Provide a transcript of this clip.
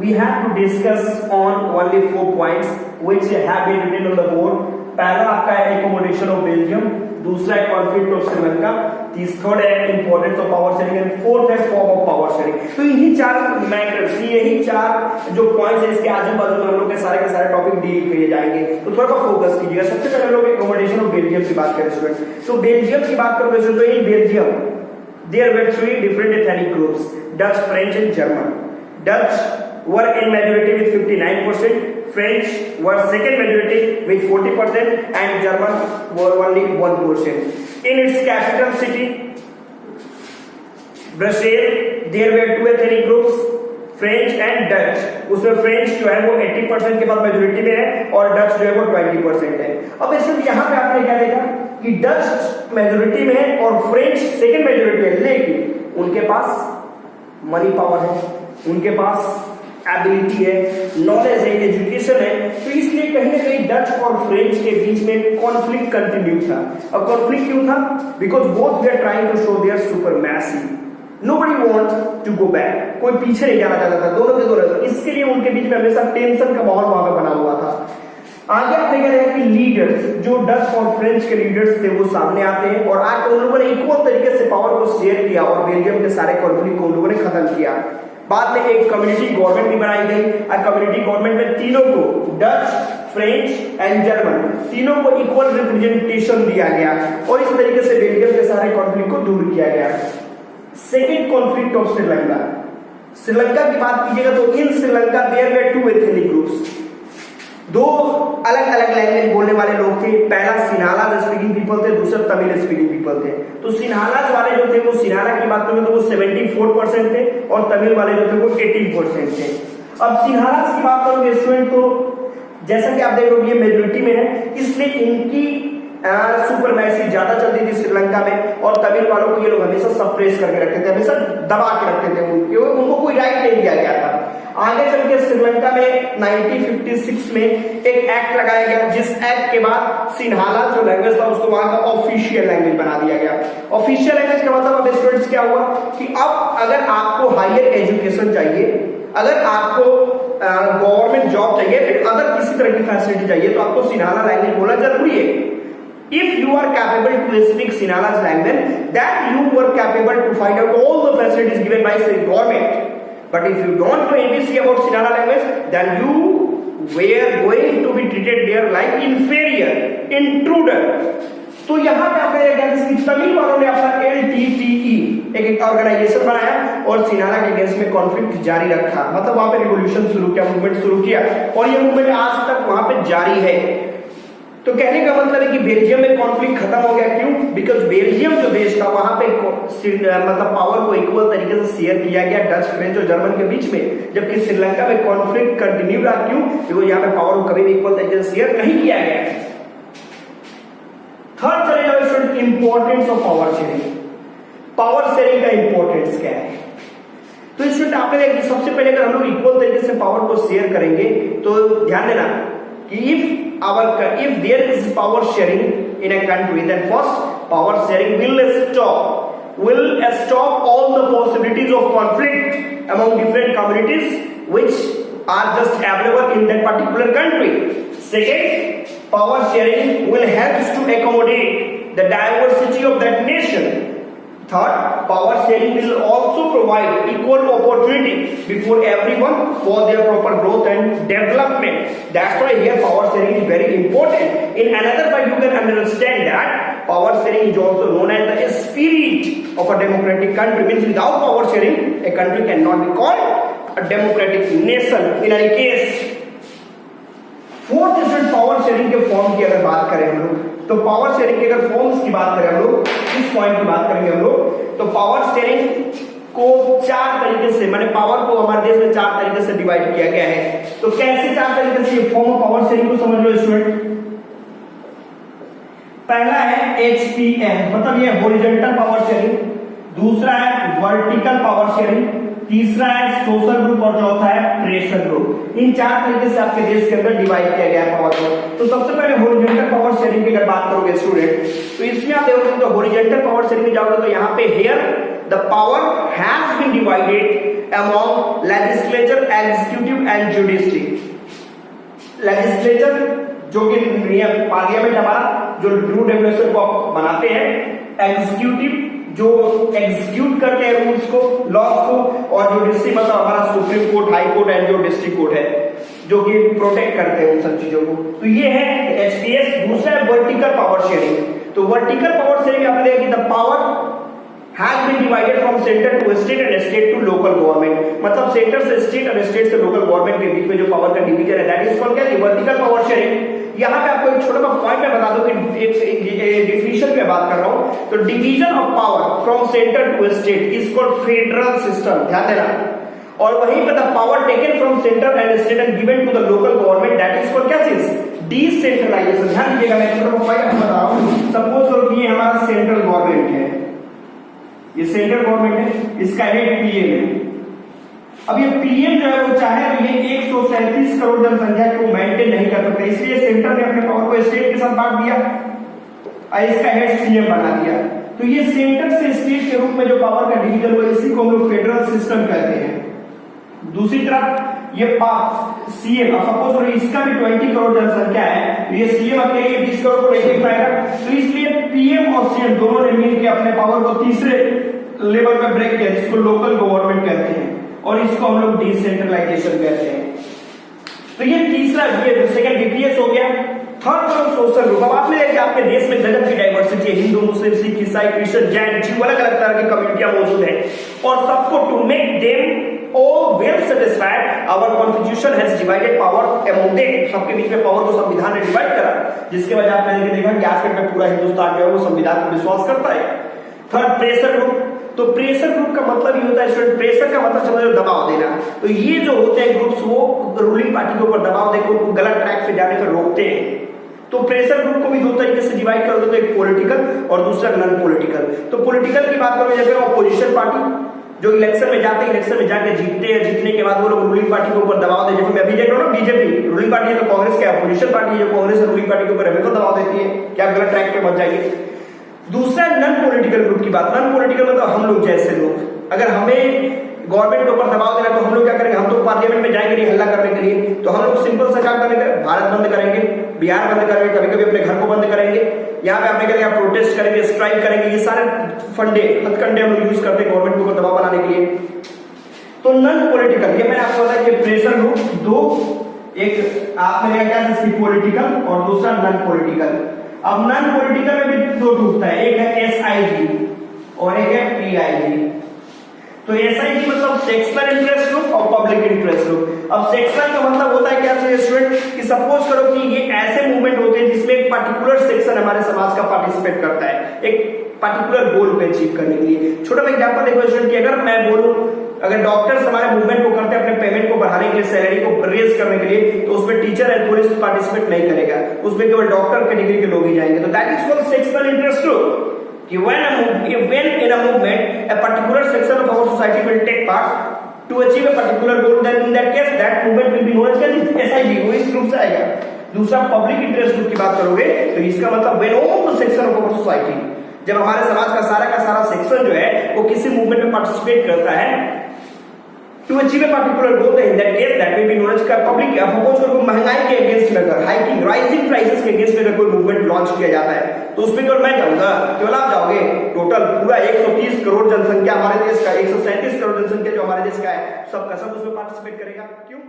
we have to discuss on only 4 points which have been written on the board. पहला आपका है accommodation of Belgium, दूसरा है conflict of Sri Lanka, third है importance of power sharing and fourth है form of power sharing. तो यही चार मैटर्स, यही चार जो पॉइंट्स है इसके आजू बाजू में हम लोग के सारे टॉपिक डील किए जाएंगे. तो थोड़ा सा फोकस कीजिएगा. सबसे पहले हम लोग accommodation of Belgium की बात करें स्टूडेंट. तो बेल्जियम की बात करोगे तो in Belgium there were 3 different ethnic groups, Dutch, French and German. Dutch were in majority with 59%, French were second majority with 40% and German were only 1%. In its capital city Brussels there were 2 ethnic groups, French and Dutch. उसमें French जो है वो 80% के बाद majority में है और Dutch जो है वो 20% है. अब इसमें यहाँ पे आपने क्या देखा कि डच मेजोरिटी में है और फ्रेंच सेकंड मेजोरिटी है, लेकिन उनके पास मनी पावर है, उनके पास एबिलिटी है, नॉलेज है, एजुकेशन है. तो इसलिए कहीं ना कहीं डच और फ्रेंच के बीच में कॉन्फ्लिक्ट कंटिन्यू था. अब कॉन्फ्लिक्ट क्यों था? बिकॉज बोथ वे are trying to show their supremacy. Nobody wants to go back, कोई पीछे नहीं जाना चाहता था, दोनों के दोनों. इसके लिए उनके बीच में हमेशा टेंशन का माहौल वहां पे बना हुआ था. आगे आपने क्या देखा कि लीडर्स जो डच और फ्रेंच के लीडर्स थे वो सामने आते हैं और आके उन लोगों ने इक्वल तरीके से पावर को शेयर किया और बेल्जियम के सारे कॉन्फ्लिक्ट को उन लोगों ने खत्म किया. बाद में एक कम्युनिटी गवर्नमेंट भी बनाई गई और कम्युनिटी गवर्नमेंट में तीनों को डच, फ्रेंच एंड जर्मन तीनों को इक्वल रिप्रेजेंटेशन दिया गया और इस तरीके से बेल्जियम के सारे कॉन्फ्लिक्ट को दूर किया गया. Second conflict of Sri Lanka. Sri Lanka की बात कीजिएगा तो in Sri Lanka there were 2 ethnic groups. 2 अलग अलग लैंग्वेज बोलने वाले लोग थे. पहला सिन्हाला स्पीकिंग पीपल थे, दूसरा तमिल स्पीकिंग पीपल थे. तो सिन्हाला वाले जो थे वो सिन्हाला की बात करें तो वो 74% थे और तमिल वाले जो थे वो 18% थे. अब सिन्हाला की बात करोगे स्टूडेंट तो जैसा कि आप देख रहे हो ये मेजोरिटी में है, इसलिए इनकी सुपरमैसी ज्यादा चलती थी श्रीलंका में और तमिल वालों को ये लोग हमेशा सप्रेस करके रखते थे, हमेशा दबा के रखते थे. उनको कोई राइट नहीं दिया गया था. आगे चल के श्रीलंका में 1956 में एक एक्ट लगाया गया जिस एक्ट के बाद सिन्हाला जो लैंग्वेज था उसको वहां का ऑफिशियल लैंग्वेज बना दिया गया. ऑफिशियल लैंग्वेज का मतलब अब स्टूडेंट्स क्या हुआ कि अब अगर आपको हायर एजुकेशन चाहिए, अगर आपको गवर्नमेंट जॉब चाहिए, फिर अगर किसी तरह की फैसिलिटी चाहिए तो आपको सिन्हाला लैंग्वेज बोलना जरूरी है. If you are capable to speak Sinhala's language, then you were capable to find out all the facilities given by the government. But if you don't know ABC about Sinhala language, then you were going to be treated there like inferior, intruder. तो यहाँ पे आपने देखा तमिल वालों ने अपना LTTE एक organisation बनाया और सिन्हाला के अगेंस्ट में कॉन्फ्लिक्ट जारी रखा. मतलब वहां पे रिवॉल्यूशन शुरू किया, मूवमेंट शुरू किया और ये मूवमेंट आज तक वहां पे जारी है. तो कहने का मतलब है कि बेल्जियम में कॉन्फ्लिक्ट खत्म हो गया. क्यों? बिकॉज बेल्जियम जो देश था वहां पे मतलब पावर को इक्वल तरीके से शेयर किया गया डच, फ्रेंच और जर्मन के बीच में, जबकि श्रीलंका में कॉन्फ्लिक्ट कंटिन्यू रहा. क्यों? बिकॉज यहाँ पे पावर को कभी भी इक्वल तरीके से शेयर नहीं किया गया. थर्ड चले जाओ student, importance of power sharing. Power sharing का इंपॉर्टेंस क्या है? तो स्टूडेंट आपने देखा सबसे पहले अगर हम लोग इक्वल तरीके से पावर को शेयर करेंगे तो ध्यान देना कि if there is power sharing in a country, then first power sharing will stop all the possibilities of conflict among different communities which are just available in that particular country. Second, power sharing will help to accommodate the diversity of that nation. Third, power sharing will also provide equal opportunity before everyone for their proper growth and development. That's why here power sharing is very important. In another way, you can understand that power sharing is also known as the spirit of a democratic country. Means without power sharing, a country cannot be called a democratic nation. In any case, fourth student power sharing के form की अगर बात करें हम लोग तो power sharing के अगर फॉर्म्स की बात करें हम लोग, इस पॉइंट की बात करेंगे हम लोग, तो पावर शेयरिंग को 4 तरीके से, माने पावर को हमारे देश में 4 तरीके से डिवाइड किया गया है. तो कैसे 4 तरीके से ये फॉर्म ऑफ पावर शेयरिंग को समझ लो स्टूडेंट. पहला है HPM, मतलब ये हॉरिजॉन्टल पावर शेयरिंग. दूसरा है वर्टिकल पावर शेयरिंग. तीसरा है सोशल ग्रुप और चौथा है प्रेशर ग्रुप. इन 4 तरीके से आपके देश के अंदर डिवाइड किया गया है पावर को. तो सबसे पहले हॉरिजॉन्टल पावर शेयरिंग की अगर बात करोगे स्टूडेंट तो इसमें आप देखोगे तो हॉरिजॉन्टल पावर शेयरिंग में जाओगे तो यहाँ पे here the power has been divided among legislature, executive and judiciary. Legislature जो कि पार्लियामेंट हमारा जो रूल रेगुलेशन को बनाते हैं, एग्जीक्यूटिव जो एग्जीक्यूट करते हैं रूल्स को, लॉज को, और जुडिशरी मतलब हमारा supreme court, high court and जो डिस्ट्रिक्ट कोर्ट है जो कि प्रोटेक्ट करते हैं उन सब चीजों को। तो ये है एचटीएस। दूसरा है वर्टिकल पावर शेयरिंग। तो वर्टिकल पावर शेयरिंग आपने देखा कि the power has been divided from center to state and state to local government। मतलब सेंटर से स्टेट और स्टेट से लोकल गवर्नमेंट के बीच में जो पावर का डिवीजन है दैट इज कॉल्ड क्या, वर्टिकल पावर शेयरिंग। यहाँ पे आपको एक छोटा सा पॉइंट में बता दूं कि एक डिफिनेशन में बात कर रहा हूं। तो division of power from centre to state is called federal system, ध्यान देना। और वहीं पे the power taken from centre and state and given to the local government that is called क्या चीज, डिसेंट्रलाइजेशन। ध्यान दीजिएगा, मैं छोटा सा पॉइंट बता रहा हूं। सपोज करो ये हमारा सेंट्रल गवर्नमेंट है, ये सेंट्रल गवर्नमेंट है, इसका हेड पीएम है। अब ये पीएम जो है वो चाहे तो ये 137 करोड़ जनसंख्या को मेंटेन नहीं कर सकता, इसलिए सेंटर ने अपने पावर को स्टेट के साथ बांट दिया और इसका हेड सीएम बना दिया। तो ये सेंटर से स्टेट के रूप में जो पावर का डिवीजन हुआ, इसी को हम लोग फेडरल सिस्टम कहते हैं। दूसरी तरफ ये सीएम, सपोज करो इसका भी 20 करोड़ जनसंख्या है, तो ये सीएम अकेले 20 करोड़ को नहीं पाएगा, तो इसलिए पीएम और सीएम दोनों ने मिलकर अपने पावर को तीसरे लेवल पे ब्रेक किया, जिसको लोकल गवर्नमेंट कहते हैं, और इसको हम लोग डिसेंट्रलाइजेशन कहते हैं। तो ये तीसरा, ये सेकंड डीपीएस हो गया। Third one social group. अब आपने देखा आपके देश में गजब की डाइवर्सिटी है, हिंदू, मुस्लिम, सिख, ईसाई, क्रिश्चियन, जैन, जीव, अलग अलग तरह की कम्युनिटियां मौजूद है, और सबको to make them all well satisfied our constitution has divided power among them। सबके बीच में पावर को संविधान ने डिवाइड करा, जिसके वजह आपने देखा कि आज में पूरा हिंदुस्तान जो है वो संविधान पर विश्वास करता है। Third pressure group. तो प्रेशर ग्रुप का मतलब ये होता है स्टूडेंट, प्रेशर का मतलब समझो दबाव देना। तो ये जो होते हैं ग्रुप्स वो रूलिंग पार्टी के ऊपर दबाव देकर उनको गलत ट्रैक पे जाने से रोकते हैं। तो प्रेशर ग्रुप को भी दो तरीके से डिवाइड कर दो, तो एक पॉलिटिकल और दूसरा नॉन पॉलिटिकल। तो पॉलिटिकल की बात करें जैसे अपोजिशन पार्टी जो इलेक्शन में जाते हैं, इलेक्शन में जाके जीतते हैं, जीतने के बाद वो लोग रूलिंग पार्टी के ऊपर दबाव देते हैं। मैं अभी देख रहा हूं ना, बीजेपी रूलिंग पार्टी है तो कांग्रेस क्या अपोजिशन पार्टी है, जो कांग्रेस रूलिंग पार्टी के ऊपर हमेशा दबाव देती है कि आप गलत ट्रैक पे मत जाइए। दूसरा नॉन पॉलिटिकल ग्रुप की बात। नॉन पॉलिटिकल मतलब हम लोग जैसे लोग, अगर हमें गवर्नमेंट के ऊपर दबाव देना तो हम लोग क्या करेंगे, हम तो पार्लियामेंट में जाएंगे नहीं हल्ला करने के लिए, तो हम लोग सिंपल सा काम करेंगे, भारत बंद करेंगे, बिहार बंद करेंगे, कभी कभी अपने घर को बंद करेंगे, यहाँ पे आपने करेंगे प्रोटेस्ट करेंगे, स्ट्राइक करेंगे, ये सारे फंडे हथकंडे हम लोग यूज करते हैं गवर्नमेंट के ऊपर दबाव बनाने के लिए। तो नॉन पॉलिटिकल, ये मैंने आपको बताया कि प्रेशर ग्रुप दो, एक आपने क्या इसकी पॉलिटिकल और दूसरा नॉन पॉलिटिकल। अब नॉन पॉलिटिकल में भी दो टूटता है, एक है एसआईजी और एक है पीआईजी। तो एसआईजी मतलब सेक्शनल इंटरेस्ट ग्रुप और पब्लिक इंटरेस्ट ग्रुप। अब सेक्शनल का मतलब होता है क्या स्टूडेंट, कि सपोज करो कि ये ऐसे मूवमेंट होते हैं जिसमें एक पर्टिकुलर सेक्शन हमारे समाज का पार्टिसिपेट करता है एक पर्टिकुलर गोल को अचीव करने के लिए। छोटा सा एग्जांपल देखो स्टूडेंट, कि अगर मैं बोलूं, अगर डॉक्टर्स हमारे मूवमेंट को करते हैं अपने पेमेंट को बढ़ाने के लिए, सैलरी को रेज करने के लिए, तो उसमें टीचर एंड पुलिस पार्टिसिपेट नहीं करेगा, उसमें केवल डॉक्टर कैटेगरी के लोग ही जाएंगे। तो that is called sectional interest group. When in a movement a particular section of our society will take part to achieve a particular goal, then in that case that movement will be known as SIG, वो इस group से आएगा। दूसरा public interest group की बात करोगे तो इसका मतलब when all the section of our society, जब हमारे समाज का सारा सेक्शन जो है वो किसी मूवमेंट में पार्टिसिपेट करता है to achieve a particular goal, in that case that will be known as public। Suppose करो महंगाई के अगेंस्ट में, अगर हाइकिंग राइजिंग प्राइसेस के अगेंस्ट में अगर कोई मूवमेंट लॉन्च किया जाता है तो उसमें केवल मैं जाऊंगा, केवल आप जाओगे, टोटल पूरा 130 करोड़ जनसंख्या हमारे देश का, 137 करोड़ जनसंख्या जो हमारे देश का है, सबका सब उसमें पार्टिसिपेट करेगा। क्यों?